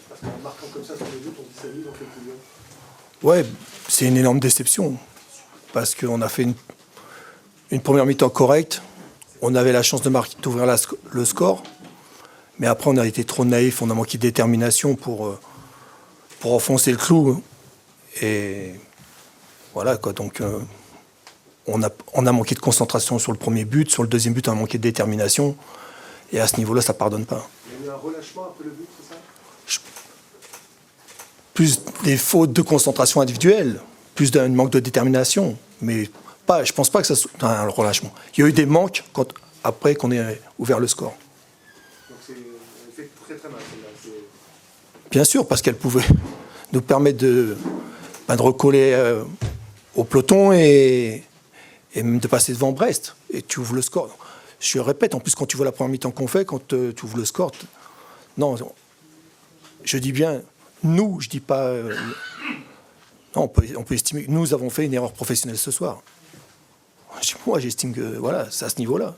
Parce qu'en marquant comme ça sur les buts, on dit salut, on fait plus bien. Ouais, c'est une énorme déception. Parce qu'on a fait une première mi-temps correcte. On avait la chance d'ouvrir le score. Mais après, on a été trop naïfs. On a manqué de détermination pour enfoncer le clou. Et voilà, quoi. Donc, on a manqué de concentration sur le premier but. Sur le deuxième but, on a manqué de détermination. Et à ce niveau-là, ça ne pardonne pas. Il y a eu un relâchement un peu le but, c'est ça? Plus des fautes de concentration individuelle, plus d'un manque de détermination. Mais je ne pense pas que ça soit un relâchement. Il y a eu des manques après qu'on ait ouvert le score. Donc elle fait très très mal celle-là. Bien sûr, parce qu'elle pouvait nous permettre de recoller au peloton et même de passer devant Brest. Et tu ouvres le score. Je répète, en plus, quand tu vois la première mi-temps qu'on fait, quand tu ouvres le score, non, je dis bien nous, je dis pas. Non, on peut estimer que nous avons fait une erreur professionnelle ce soir. Moi, j'estime que voilà, c'est à ce niveau-là.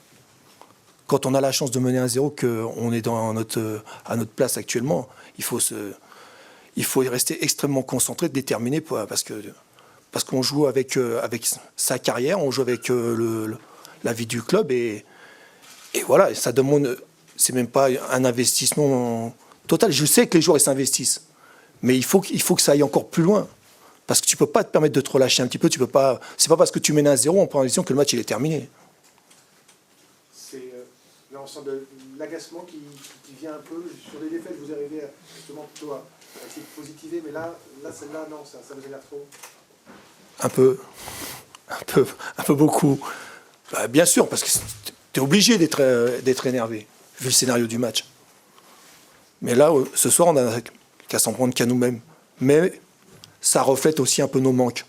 Quand on a la chance de mener 1-0, qu'on est à notre place actuellement, il faut y rester extrêmement concentré, déterminé, parce qu'on joue avec sa carrière, on joue avec la vie du club, et voilà, ça demande. C'est même pas un investissement total. Je sais que les joueurs ils s'investissent, mais il faut que ça aille encore plus loin. Parce que tu ne peux pas te permettre de te relâcher un petit peu. C'est pas parce que tu mènes 1-0 en première décision que le match il est terminé. C'est là on sent de l'agacement qui vient un peu. Sur les défaites, vous arrivez justement plutôt à essayer de positiver, mais là celle-là, non, ça vous énerve trop. Un peu beaucoup. Bah, bien sûr, parce que tu es obligé d'être énervé, vu le scénario du match. Mais là, ce soir, on n'a qu'à s'en prendre qu'à nous-mêmes. Mais ça reflète aussi un peu nos manques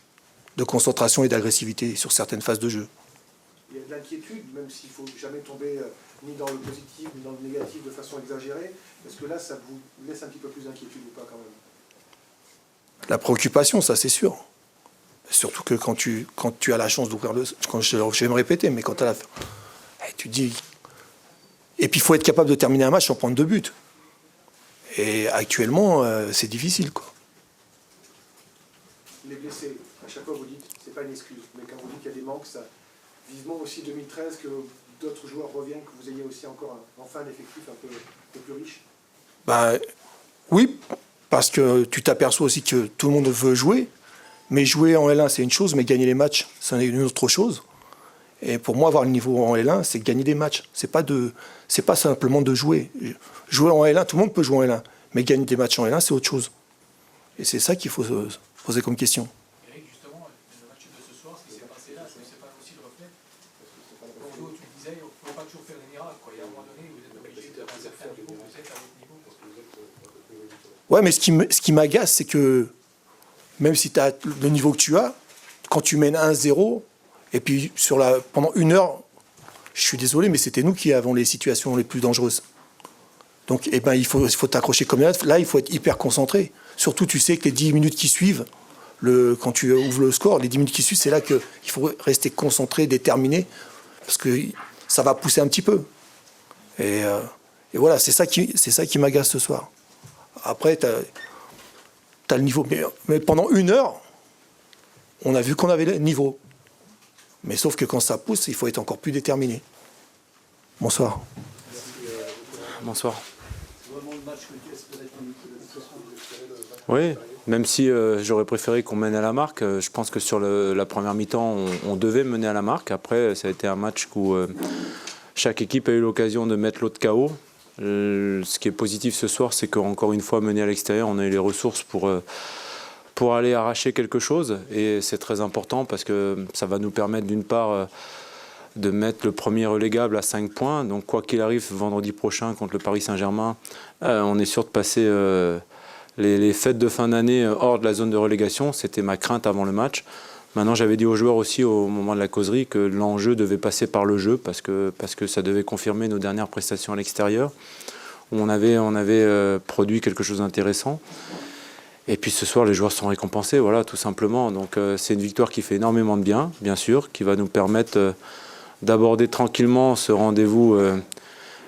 de concentration et d'agressivité sur certaines phases de jeu. Il y a de l'inquiétude, même s'il ne faut jamais tomber ni dans le positif ni dans le négatif de façon exagérée. Est-ce que là, ça vous laisse un petit peu plus d'inquiétude ou pas quand même? La préoccupation, ça c'est sûr. Surtout que quand tu as la chance d'ouvrir je vais me répéter, mais quand tu as tu dis. Et puis il faut être capable de terminer un match sans prendre 2 buts. Et actuellement, c'est difficile, quoi. Les blessés, à chaque fois vous dites, c'est pas une excuse, mais quand vous dites qu'il y a des manques, ça, vivement aussi 2013 que d'autres joueurs reviennent, que vous ayez aussi encore enfin un effectif un peu plus riche. Oui, parce que tu t'aperçois aussi que tout le monde veut jouer, mais jouer en L1 c'est une chose, mais gagner les matchs c'en est une autre chose. Et pour moi, avoir le niveau en L1, c'est gagner des matchs. C'est pas simplement de jouer. Jouer en L1, tout le monde peut jouer en L1, mais gagner des matchs en L1, c'est autre chose. Et c'est ça qu'il faut se poser comme question. Eric, justement, le match de ce soir, ce qui s'est passé là, c'est pas aussi le reflet. Bordeaux, tu disais, il ne faut pas toujours faire des miracles. Il y a un moment donné, vous êtes obligé de faire un certain niveau, vous êtes à votre niveau. Ouais, mais ce qui m'agace, c'est que même si tu as le niveau que tu as, quand tu mènes 1-0, et puis pendant 1 heure, je suis désolé, mais c'était nous qui avons les situations les plus dangereuses. Donc il faut t'accrocher comme là, il faut être hyper concentré. Surtout, tu sais que les 10 minutes qui suivent, quand tu ouvres le score, les 10 minutes qui suivent, c'est là qu'il faut rester concentré, déterminé, parce que ça va pousser un petit peu. Et voilà, c'est ça qui m'agace ce soir. Après, tu as le niveau. Mais pendant 1 heure, on a vu qu'on avait le niveau. Mais sauf que quand ça pousse, il faut être encore plus déterminé. Bonsoir. Bonsoir. Oui, même si j'aurais préféré qu'on mène à la marque, je pense que sur la première mi-temps, on devait mener à la marque. Après, ça a été un match où chaque équipe a eu l'occasion de mettre l'autre KO. Ce qui est positif ce soir, c'est qu'encore une fois, mené à l'extérieur, on a eu les ressources pour aller arracher quelque chose. Et c'est très important parce que ça va nous permettre d'une part de mettre le premier relégable à 5 points. Donc quoi qu'il arrive, vendredi prochain contre le Paris Saint-Germain, on est sûr de passer les fêtes de fin d'année hors de la zone de relégation. C'était ma crainte avant le match. Maintenant, j'avais dit aux joueurs aussi au moment de la causerie que l'enjeu devait passer par le jeu parce que ça devait confirmer nos dernières prestations à l'extérieur où on avait produit quelque chose d'intéressant. Et puis ce soir, les joueurs sont récompensés, voilà, tout simplement. Donc c'est une victoire qui fait énormément de bien sûr, qui va nous permettre d'aborder tranquillement ce rendez-vous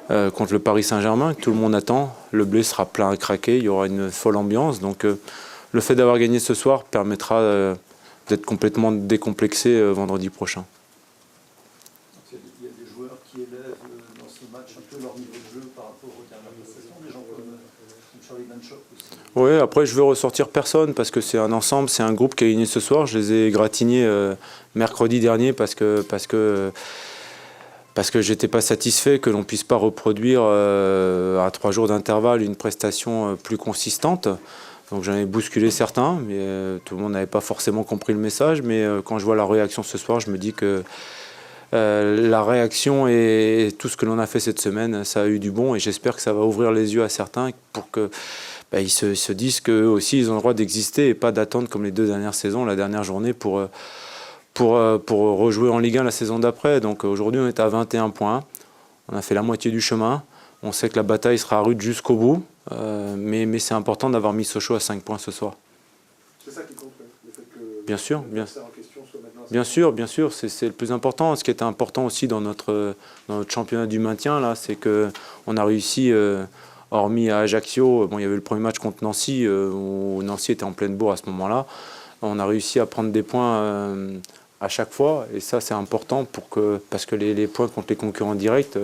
contre le Paris Saint-Germain, que tout le monde attend. Le blé sera plein à craquer, il y aura une folle ambiance. Donc le fait d'avoir gagné ce soir permettra d'être complètement décomplexé vendredi prochain. Il y a des joueurs qui élèvent dans ce match un peu leur niveau de jeu par rapport aux dernières prestations, des gens comme Charlie Manchok aussi. Oui, après je veux ressortir personne parce que c'est un ensemble, c'est un groupe qui a gagné ce soir. Je les ai gratignés mercredi dernier parce que j'étais pas satisfait que l'on puisse pas reproduire à 3 jours d'intervalle une prestation plus consistante. Donc j'en ai bousculé certains, mais tout le monde n'avait pas forcément compris le message. Mais quand je vois la réaction ce soir, je me dis que la réaction et tout ce que l'on a fait cette semaine, ça a eu du bon et j'espère que ça va ouvrir les yeux à certains pour que ils se disent qu'eux aussi ils ont le droit d'exister et pas d'attendre comme les 2 dernières saisons, la dernière journée pour rejouer en Ligue 1 la saison d'après. Donc aujourd'hui on est à 21 points, on a fait la moitié du chemin, on sait que la bataille sera rude jusqu'au bout, mais c'est important d'avoir mis Sochaux à 5 points ce soir. C'est ça qui compte, le fait que bien sûr, l'adversaire en question soit maintenant à bien sûr, c'est le plus important. Ce qui était important aussi dans notre championnat du maintien, là, c'est qu'on a réussi, hormis à Ajaccio, il y avait le premier match contre Nancy, où Nancy était en pleine bourre à ce moment-là, on a réussi à prendre des points à chaque fois, et ça c'est important parce que les points contre les concurrents directs,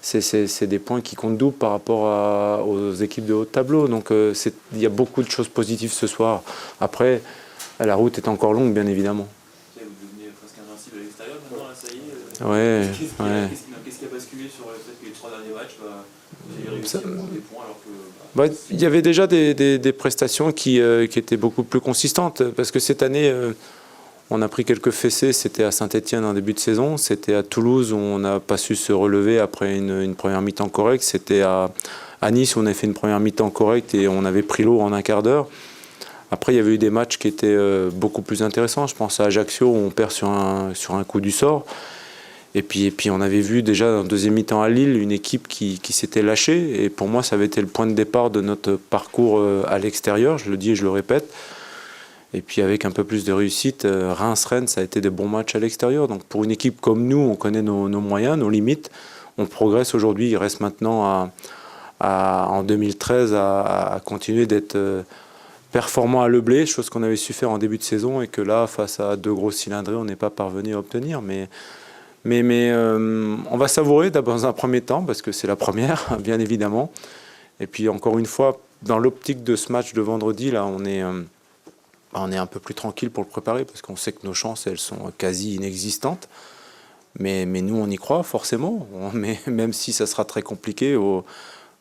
c'est des points qui comptent double par rapport aux équipes de haut de tableau. Donc il y a beaucoup de choses positives ce soir. Après, la route est encore longue, bien évidemment. Vous devenez presque invincible à l'extérieur maintenant, là, ça y est. Ouais. Qu'est-ce qui a basculé sur le fait que les 3 derniers matchs, vous avez réussi à prendre des points alors que... Il y avait déjà des prestations qui étaient beaucoup plus consistantes, parce que cette année, on a pris quelques fessées. C'était à Saint-Etienne en début de saison, c'était à Toulouse où on n'a pas su se relever après une première mi-temps correcte, c'était à Nice où on a fait une première mi-temps correcte et on avait pris l'eau en un quart d'heure. Après, il y avait eu des matchs qui étaient beaucoup plus intéressants. Je pense à Ajaccio où on perd sur un coup du sort. Et puis on avait vu déjà dans le deuxième mi-temps à Lille une équipe qui s'était lâchée. Et pour moi, ça avait été le point de départ de notre parcours à l'extérieur. Je le dis et je le répète. Et puis avec un peu plus de réussite, Reims-Rennes, ça a été des bons matchs à l'extérieur. Donc pour une équipe comme nous, on connaît nos moyens, nos limites. On progresse aujourd'hui. Il reste maintenant en 2013 à continuer d'être performant à Le Blé, chose qu'on avait su faire en début de saison et que là, face à 2 grosses cylindrées, on n'est pas parvenu à obtenir. Mais on va savourer d'abord dans un premier temps, parce que c'est la première, bien évidemment. Et puis encore une fois, dans l'optique de ce match de vendredi, là, on est un peu plus tranquille pour le préparer, parce qu'on sait que nos chances, elles sont quasi inexistantes. Mais nous, on y croit forcément, mais même si ça sera très compliqué,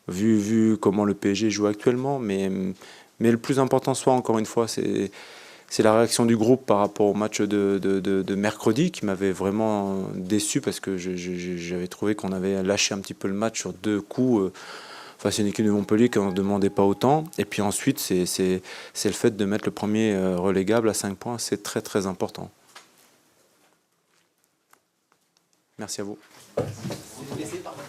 vu comment le PSG joue actuellement. Mais le plus important soit, encore une fois, c'est la réaction du groupe par rapport au match de mercredi qui m'avait vraiment déçu parce que j'avais trouvé qu'on avait lâché un petit peu le match sur 2 coups face à une équipe de Montpellier qui n'en demandait pas autant. Et puis ensuite, c'est le fait de mettre le premier relégable à 5 points, c'est très très important. Merci à vous. Vous êtes blessé par votre...